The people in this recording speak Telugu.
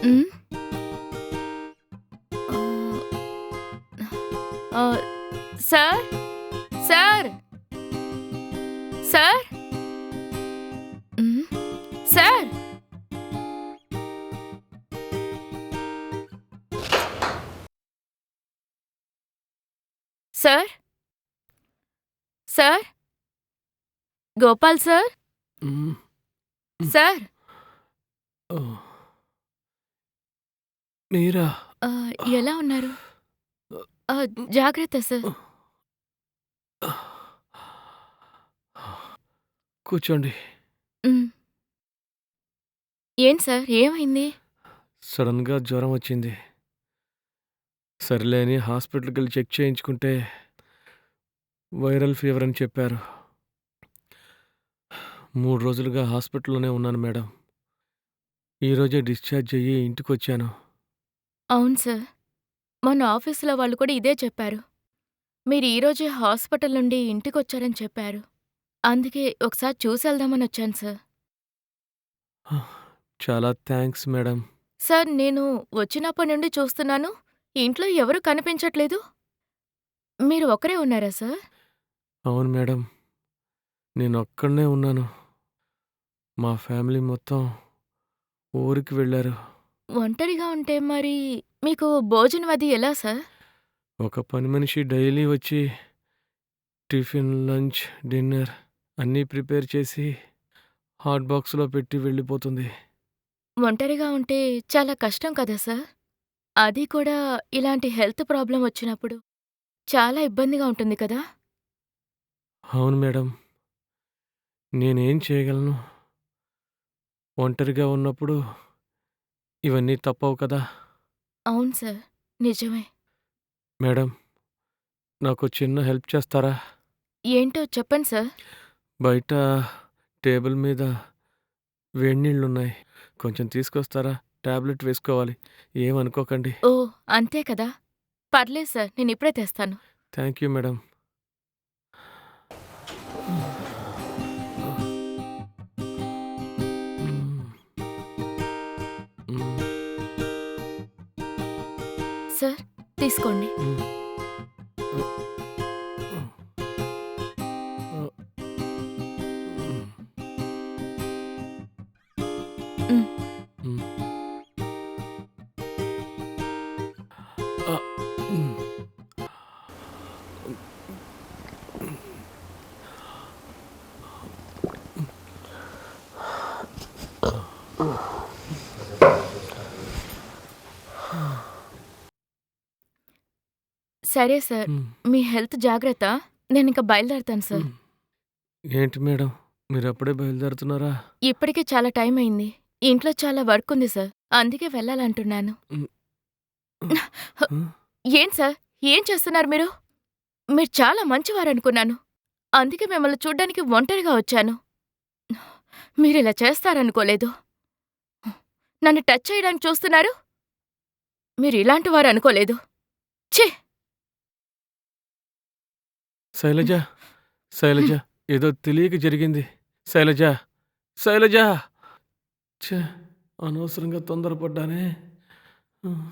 హ్మ్. ఆహ్, సార్, సార్, సార్, హ్మ్. Sir, sir, sir, Gopal sir, హ్మ్. హ్మ్. సార్. ఓహ్! మీరా? ఎలా ఉన్నారు? జాగ్రత్త సార్. కూర్చోండి. హ్మ్. ఏంటి సార్ ఏమైంది? సడెన్‌గా జ్వరం వచ్చింది. సర్లే అని హాస్పిటల్‌కెళ్ళి చెక్ చేయించుకుంటే వైరల్ ఫీవర్ అని చెప్పారు. 3 రోజులుగా హాస్పిటల్‌లోనే ఉన్నాను మేడం. ఈరోజే డిశ్చార్జ్ అయ్యి ఇంటికొచ్చాను. అవును సార్. మొన్న ఆఫీసులో వాళ్ళు కూడా ఇదే చెప్పారు. మీరు ఈరోజే హాస్పిటల్ నుండి ఇంటికొచ్చారని చెప్పారు. అందుకే ఒకసారి చూసెళ్దామనొచ్చాను సార్. చాలా థాంక్స్ మేడం. సార్ నేను వచ్చినప్పటి నుండి చూస్తున్నాను. ఇంట్లో ఎవరూ కనిపించట్లేదు. మీరు ఒక్కరే ఉన్నారా సార్? అవును మేడం. నేనొక్కడినే ఉన్నాను. మా ఫ్యామిలీ మొత్తం ఊరికి వెళ్లారు. ఒంటరిగా ఉంటే మరి మీకు భోజనం అది ఎలా సార్? ఒక పని మనిషి డైలీ వచ్చి టిఫిన్, లంచ్, డిన్నర్ అన్నీ ప్రిపేర్ చేసి హాట్ బాక్స్‌లో పెట్టి వెళ్ళిపోతుంది. ఒంటరిగా ఉంటే చాలా కష్టం కదా సార్? అది కూడా ఇలాంటి హెల్త్ ప్రాబ్లమ్ వచ్చినప్పుడు చాలా ఇబ్బందిగా ఉంటుంది కదా? అవును మేడం. నేనేం చేయగలను? ఒంటరిగా ఉన్నప్పుడు ఇవన్నీ తప్పవు కదా! అవును సార్. నిజమే. మేడం, నాకో చిన్న హెల్ప్ చేస్తారా? ఏంటో చెప్పండి సార్. బయట టేబుల్ మీద వేడినీళ్లున్నాయి. కొంచెం తీసుకొస్తారా? టాబ్లెట్ వేసుకోవాలి. ఏమనుకోకండి. ఓహ్! అంతే కదా! పర్లేదు సార్. నేనిప్పుడే తెస్తాను. Thank you madam. హ్మ్. హ్మ్. సార్ తీసుకోండి. హ్మ్. హ్మ్. హ్మ్. హ్మ్. హ్మ్. హ్మ్. సరే సార్. హ్మ్. మీ హెల్త్ జాగ్రత్త. నేనింక బయలుదేరతాను సార్. హ్మ్. ఏంటి మేడం మీరప్పుడే బయలుదేరుతున్నారా? ఇప్పటికే చాలా టైం అయింది. ఇంట్లో చాలా వర్క్ ఉంది సార్. అందుకే వెళ్ళాలంటున్నాను. హ్మ్. హ్మ్. ఏం సార్? ఏం చేస్తున్నారు మీరు? మీరు చాలా మంచివారనుకున్నాను. అందుకే మిమ్మల్ని చూడ్డానికి ఒంటరిగా వచ్చాను. మీరిలా చేస్తారనుకోలేదు. నన్ను టచ్ చేయడానికి చూస్తున్నారు? మీరిలాంటి వారనుకోలేదు. ఛీ! శైలజ, శైలజ ఏదో తెలియక జరిగింది. శైలజ, శైలజ! ఛ! అనవసరంగా తొందరపడ్డానే. హ్మ్.